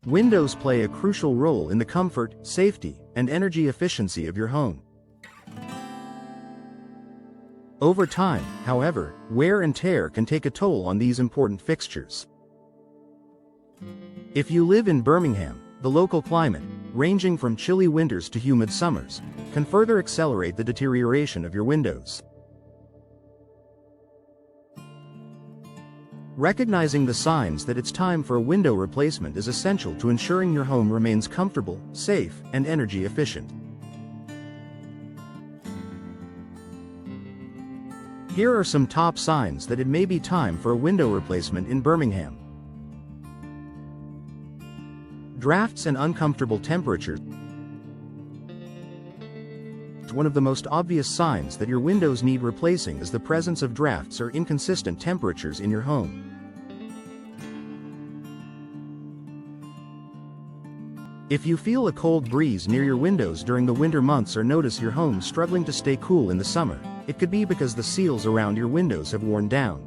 Windows play a crucial role in the comfort, safety, and energy efficiency of your home. Over time, however, wear and tear can take a toll on these important fixtures. If you live in Birmingham, the local climate, ranging from chilly winters to humid summers, can further accelerate the deterioration of your windows. Recognizing the signs that it's time for a window replacement is essential to ensuring your home remains comfortable, safe, and energy efficient. Here are some top signs that it may be time for a window replacement in Birmingham. Drafts and uncomfortable temperatures. One of the most obvious signs that your windows need replacing is the presence of drafts or inconsistent temperatures in your home. If you feel a cold breeze near your windows during the winter months or notice your home struggling to stay cool in the summer, it could be because the seals around your windows have worn down.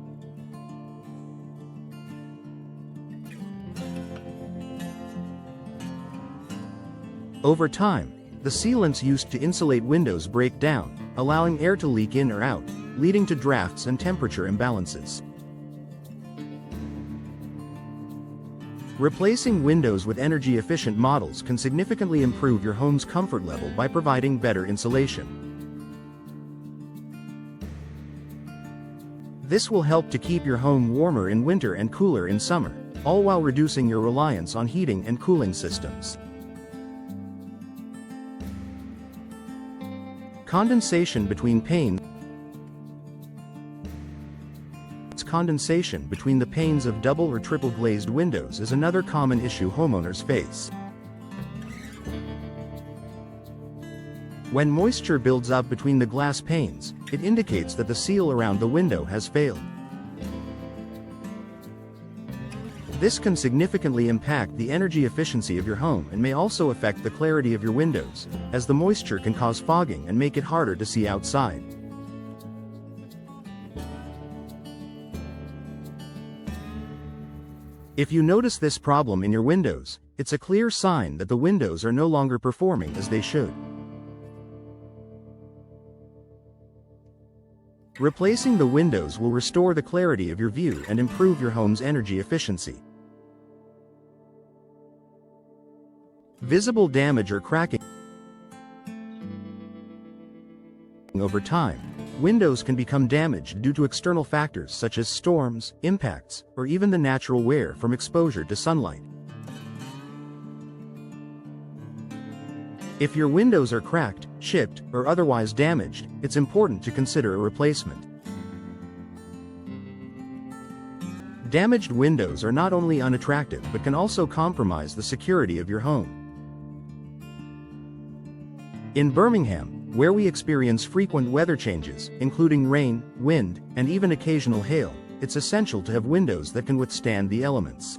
Over time, the sealants used to insulate windows break down, allowing air to leak in or out, leading to drafts and temperature imbalances. Replacing windows with energy-efficient models can significantly improve your home's comfort level by providing better insulation. This will help to keep your home warmer in winter and cooler in summer, all while reducing your reliance on heating and cooling systems. Condensation between panes. Condensation between the panes of double or triple glazed windows is another common issue homeowners face. When moisture builds up between the glass panes, it indicates that the seal around the window has failed. This can significantly impact the energy efficiency of your home and may also affect the clarity of your windows, as the moisture can cause fogging and make it harder to see outside. If you notice this problem in your windows, it's a clear sign that the windows are no longer performing as they should. Replacing the windows will restore the clarity of your view and improve your home's energy efficiency. Visible damage or cracking. Over time, windows can become damaged due to external factors such as storms, impacts, or even the natural wear from exposure to sunlight. If your windows are cracked, chipped, or otherwise damaged, it's important to consider a replacement. Damaged windows are not only unattractive but can also compromise the security of your home. In Birmingham, where we experience frequent weather changes, including rain, wind, and even occasional hail, it's essential to have windows that can withstand the elements.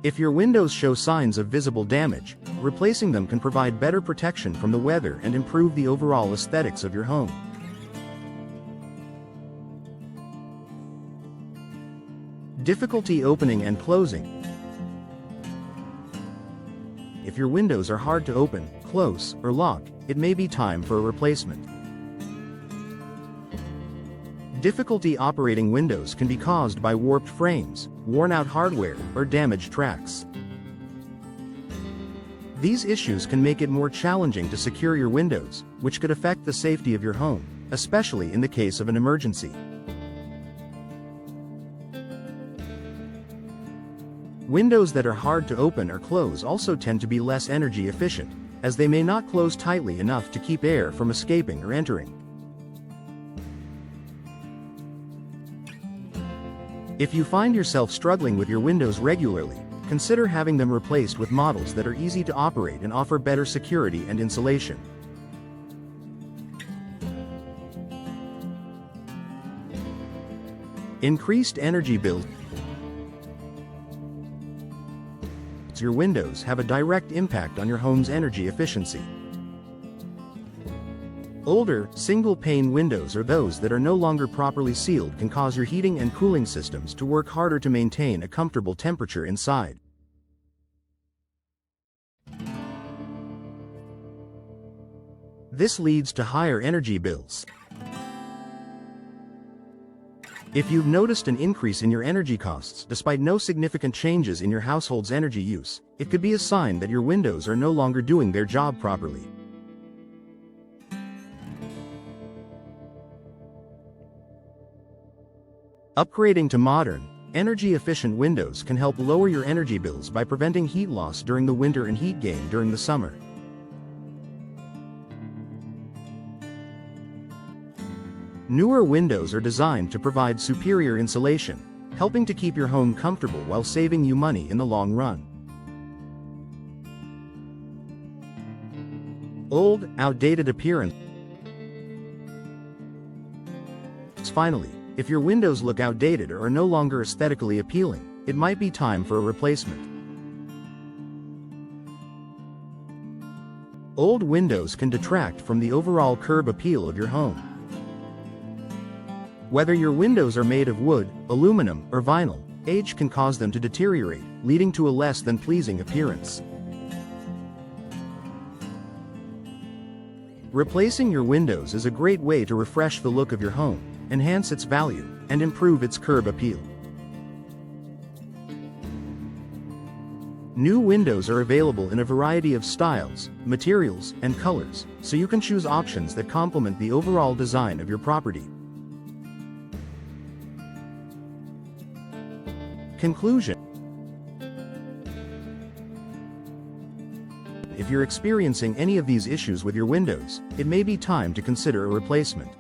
If your windows show signs of visible damage, replacing them can provide better protection from the weather and improve the overall aesthetics of your home. Difficulty opening and closing. If your windows are hard to open, close, or lock, it may be time for a replacement. Difficulty operating windows can be caused by warped frames, worn-out hardware, or damaged tracks. These issues can make it more challenging to secure your windows, which could affect the safety of your home, especially in the case of an emergency. Windows that are hard to open or close also tend to be less energy efficient, as they may not close tightly enough to keep air from escaping or entering. If you find yourself struggling with your windows regularly, consider having them replaced with models that are easy to operate and offer better security and insulation. Increased energy bills. Your windows have a direct impact on your home's energy efficiency. Older, single-pane windows or those that are no longer properly sealed can cause your heating and cooling systems to work harder to maintain a comfortable temperature inside. This leads to higher energy bills. If you've noticed an increase in your energy costs despite no significant changes in your household's energy use, it could be a sign that your windows are no longer doing their job properly. Upgrading to modern, energy-efficient windows can help lower your energy bills by preventing heat loss during the winter and heat gain during the summer. Newer windows are designed to provide superior insulation, helping to keep your home comfortable while saving you money in the long run. Old, outdated appearance. Finally, if your windows look outdated or are no longer aesthetically appealing, it might be time for a replacement. Old windows can detract from the overall curb appeal of your home. Whether your windows are made of wood, aluminum, or vinyl, age can cause them to deteriorate, leading to a less than pleasing appearance. Replacing your windows is a great way to refresh the look of your home, enhance its value, and improve its curb appeal. New windows are available in a variety of styles, materials, and colors, so you can choose options that complement the overall design of your property. Conclusion. If you're experiencing any of these issues with your windows, it may be time to consider a replacement.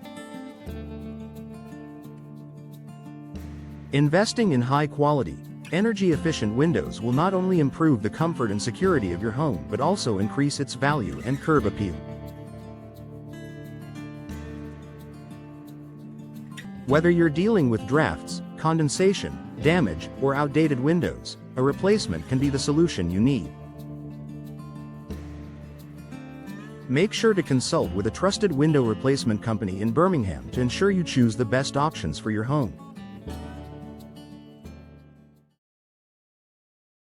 Investing in high-quality, energy-efficient windows will not only improve the comfort and security of your home but also increase its value and curb appeal. Whether you're dealing with drafts, condensation, damage, or outdated windows, a replacement can be the solution you need. Make sure to consult with a trusted window replacement company in Birmingham to ensure you choose the best options for your home.